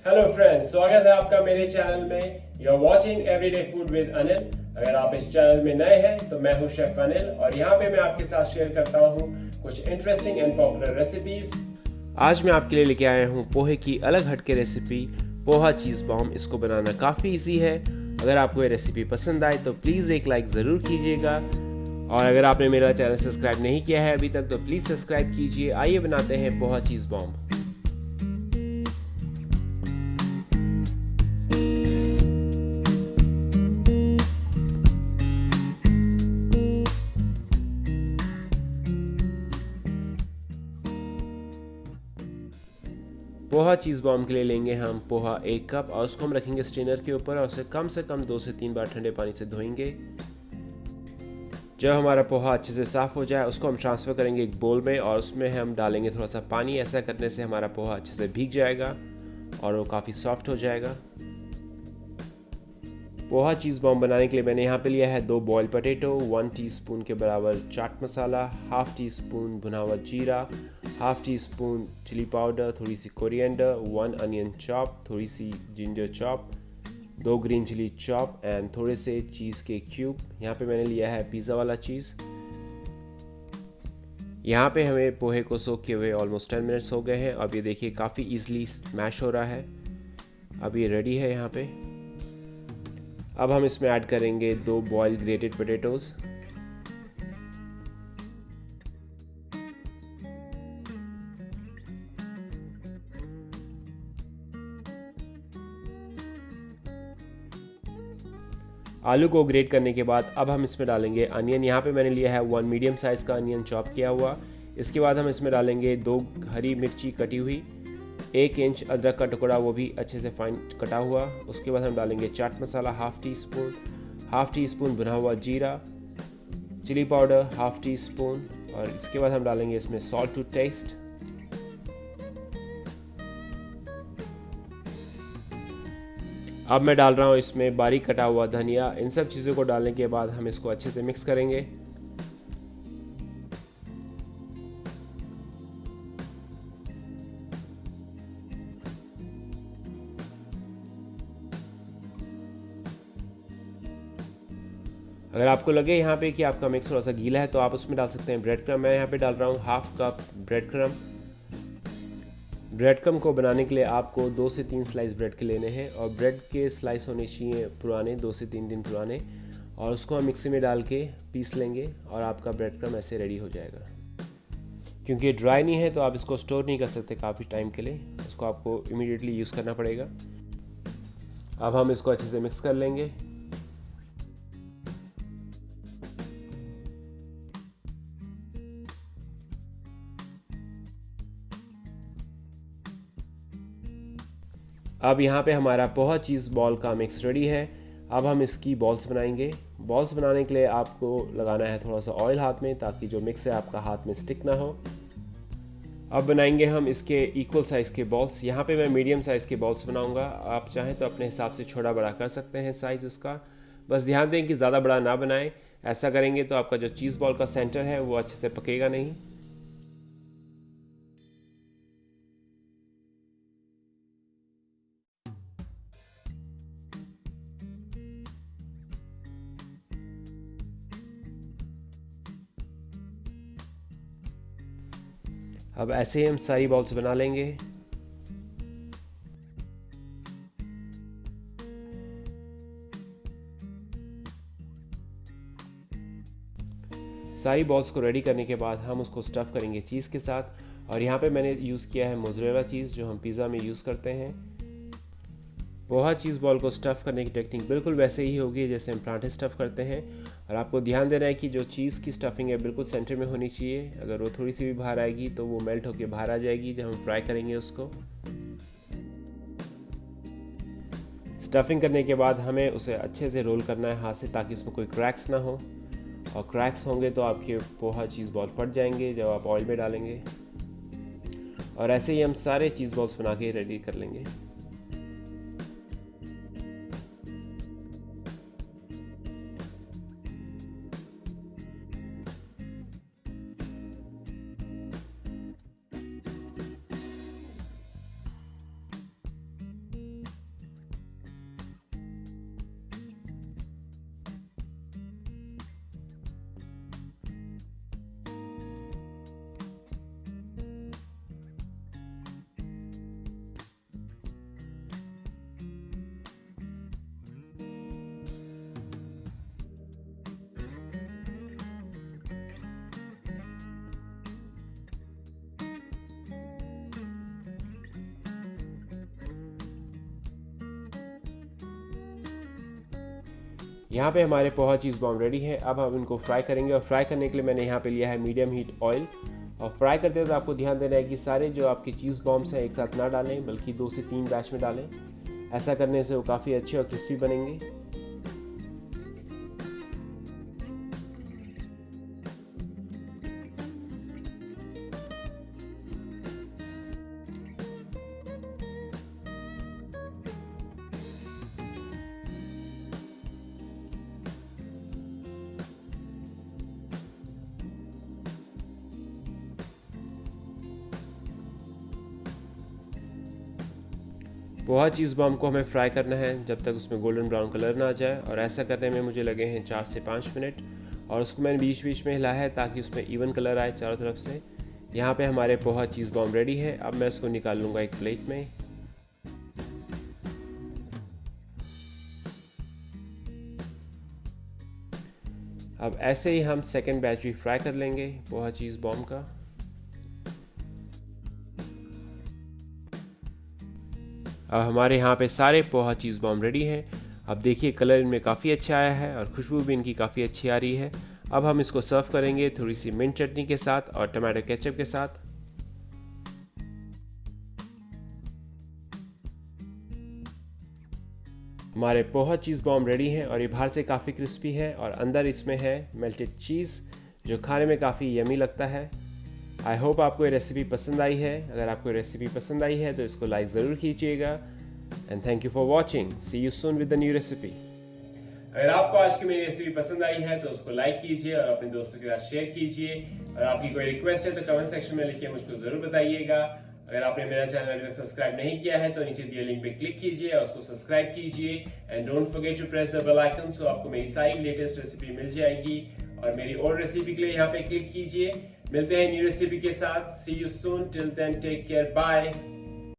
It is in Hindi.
हेलो फ्रेंड्स, स्वागत है आपका मेरे चैनल में। You are watching everyday food with Anil. अगर आप इस चैनल में नए हैं तो मैं हूं शेफ अनिल और यहाँ पे मैं आपके साथ शेयर करता हूँ कुछ इंटरेस्टिंग एंड पॉपुलर रेसिपीज। आज मैं आपके लिए लेके आया हूँ पोहे की अलग हटके रेसिपी, पोहा चीज़ बॉम्ब। इसको बनाना काफ़ी इजी है। अगर आपको ये रेसिपी पसंद आए तो प्लीज़ एक लाइक ज़रूर कीजिएगा, और अगर आपने मेरा चैनल सब्सक्राइब नहीं किया है अभी तक तो प्लीज़ सब्सक्राइब कीजिए। आइए बनाते हैं पोहा चीज़ बॉम्ब। पोहा चीज़ बॉम्ब के लिए लेंगे हम पोहा 1 कप, और उसको हम रखेंगे स्ट्रेनर के ऊपर और उसे कम से कम 2 से 3 बार ठंडे पानी से धोएंगे। जब हमारा पोहा अच्छे से साफ़ हो जाए उसको हम ट्रांसफ़र करेंगे एक बोल में, और उसमें हम डालेंगे थोड़ा सा पानी। ऐसा करने से हमारा पोहा अच्छे से भीग जाएगा और वो काफ़ी सॉफ्ट हो जाएगा। पोहा चीज़ बॉम्ब बनाने के लिए मैंने यहाँ पे लिया है 2 बॉयल पोटैटो, 1 टीस्पून के बराबर chaat masala, half teaspoon भुना हुआ जीरा, half teaspoon chilli powder, थोड़ी सी कोरिएंडर, 1 अनियन चॉप, थोड़ी सी ginger chop, 2 green chilli chop and थोड़े से चीज़ के क्यूब। यहाँ पे मैंने लिया है पिज़्ज़ा वाला चीज़। यहाँ पे हमें पोहे को सोक किए हुए ऑलमोस्ट 10 मिनट्स हो गए हैं। अब ये देखिए काफ़ी ईजिली मैश हो रहा है। अब ये रेडी है यहाँ पे। अब हम इसमें ऐड करेंगे 2 बॉइल्ड ग्रेटेड पोटैटोज़, आलू को ग्रेट करने के बाद अब हम इसमें डालेंगे अनियन। यहाँ पे मैंने लिया है 1 मीडियम साइज़ का अनियन चॉप किया हुआ। इसके बाद हम इसमें डालेंगे 2 हरी मिर्ची कटी हुई, 1 इंच अदरक का टुकड़ा, वो भी अच्छे से फाइन कटा हुआ। उसके बाद हम डालेंगे chaat masala half teaspoon भुना हुआ जीरा, chilli powder half teaspoon, और इसके बाद हम डालेंगे इसमें सॉल्ट टू टेस्ट। अब मैं डाल रहा हूँ इसमें बारीक कटा हुआ धनिया। इन सब चीज़ों को डालने के बाद हम इसको अच्छे से मिक्स करेंगे। अगर आपको लगे यहाँ पे कि आपका मिक्स थोड़ा सा गीला है तो आप उसमें डाल सकते हैं ब्रेड क्रम। मैं यहाँ पे डाल रहा हूँ half cup bread crumb. Bread crumb को बनाने के लिए आपको 2 से 3 स्लाइस ब्रेड के लेने हैं, और ब्रेड के स्लाइस होने चाहिए पुराने, 2 से 3 दिन पुराने, और उसको हम मिक्सी में डाल के पीस लेंगे और आपका ब्रेड क्रम ऐसे रेडी हो जाएगा। क्योंकि ये ड्राई नहीं है तो आप इसको स्टोर नहीं कर सकते काफ़ी टाइम के लिए, इसको आपको इमीडिएटली यूज़ करना पड़ेगा। अब हम इसको अच्छे से मिक्स कर लेंगे। अब यहाँ पे हमारा पोहा चीज़ बॉल का मिक्स रेडी है। अब हम इसकी बॉल्स बनाएंगे। बॉल्स बनाने के लिए आपको लगाना है थोड़ा सा ऑयल हाथ में, ताकि जो मिक्स है आपका हाथ में स्टिक ना हो। अब बनाएंगे हम इसके इक्वल साइज़ के बॉल्स। यहाँ पे मैं मीडियम साइज़ के बॉल्स बनाऊंगा। आप चाहें तो अपने हिसाब से छोटा बड़ा कर सकते हैं साइज़ उसका। बस ध्यान दें कि ज़्यादा बड़ा ना बनाएं। ऐसा करेंगे तो आपका जो चीज़ बॉल का सेंटर है वो अच्छे से पकेगा नहीं। अब ऐसे ही हम सारी बॉल्स बना लेंगे। सारी बॉल्स को रेडी करने के बाद हम उसको स्टफ़ करेंगे चीज़ के साथ, और यहाँ पे मैंने यूज़ किया है मोज़रेला चीज़, जो हम पिज़्ज़ा में यूज़ करते हैं। पोहा चीज़ बॉल को स्टफ़ करने की टेक्निक बिल्कुल वैसे ही होगी जैसे हम पराठे स्टफ़ करते हैं, और आपको ध्यान देना है कि जो चीज़ की स्टफ़िंग है बिल्कुल सेंटर में होनी चाहिए। अगर वो थोड़ी सी भी बाहर आएगी तो वो मेल्ट होकर बाहर आ जाएगी जब हम फ्राई करेंगे उसको। स्टफ़िंग करने के बाद हमें उसे अच्छे से रोल करना है हाथ से, ताकि उसमें कोई क्रैक्स ना हो, और क्रैक्स होंगे तो आपके पोहा चीज़ बॉल फट जाएंगे जब आप ऑयल में डालेंगे। और ऐसे ही हम सारे चीज़ बॉल्स बना के रेडी कर लेंगे। यहाँ पे हमारे पोहा चीज़ बॉम्ब रेडी है। अब हम इनको फ्राई करेंगे और फ्राई करने के लिए मैंने यहाँ पे लिया है मीडियम हीट ऑयल। और फ्राई करते वक्त आपको ध्यान देना है कि सारे जो आपके चीज़ बॉम्ब्स हैं एक साथ ना डालें, बल्कि 2 से 3 बैच में डालें। ऐसा करने से वो काफ़ी अच्छे और क्रिस्पी बनेंगे। पोहा चीज़ बॉम्ब को हमें फ्राई करना है जब तक उसमें गोल्डन ब्राउन कलर ना आ जाए, और ऐसा करने में मुझे लगे हैं 4 से 5 मिनट। और उसको मैंने बीच बीच में हिलाया है ताकि उसमें इवन कलर आए चारों तरफ से। यहाँ पे हमारे पोहा चीज़ बॉम्ब रेडी है। अब मैं इसको निकाल लूँगा एक प्लेट में। अब ऐसे ही हम सेकेंड बैच भी फ्राई कर लेंगे पोहा चीज़ बॉम्ब का। अब हमारे यहाँ पे सारे पोहा चीज़ बॉम्ब रेडी हैं। अब देखिए कलर इनमें काफ़ी अच्छा आया है और खुशबू भी इनकी काफ़ी अच्छी आ रही है। अब हम इसको सर्व करेंगे थोड़ी सी मिंट चटनी के साथ और टमाटो केचप के साथ। हमारे पोहा चीज़ बॉम्ब रेडी हैं और ये बाहर से काफ़ी क्रिस्पी है और अंदर इसमें है मेल्टेड चीज़, जो खाने में काफ़ी यमी लगता है। आई होप आपको ये रेसिपी पसंद आई है। अगर आपको ये रेसिपी पसंद आई है तो इसको लाइक ज़रूर कीजिएगा। And thank you for watching. See you soon with the new recipe. अगर आपको आज की मेरी रेसिपी पसंद आई है तो उसको लाइक कीजिए और अपने दोस्तों के साथ शेयर कीजिए। और आपकी कोई रिक्वेस्ट है तो कमेंट सेक्शन में लिखिए, मुझको जरूर बताइएगा। अगर आपने मेरा चैनल अभी तक सब्सक्राइब नहीं किया है तो नीचे दिए लिंक पे क्लिक कीजिए और उसको सब्सक्राइब कीजिए। And don't forget to press the bell icon, so आपको मेरी सारी लेटेस्ट रेसिपी मिल जाएगी। और मेरी और रेसिपी के लिए यहाँ पे क्लिक कीजिए। मिलते हैं न्यू रेसिपी के साथ। See you soon, till then take care, bye.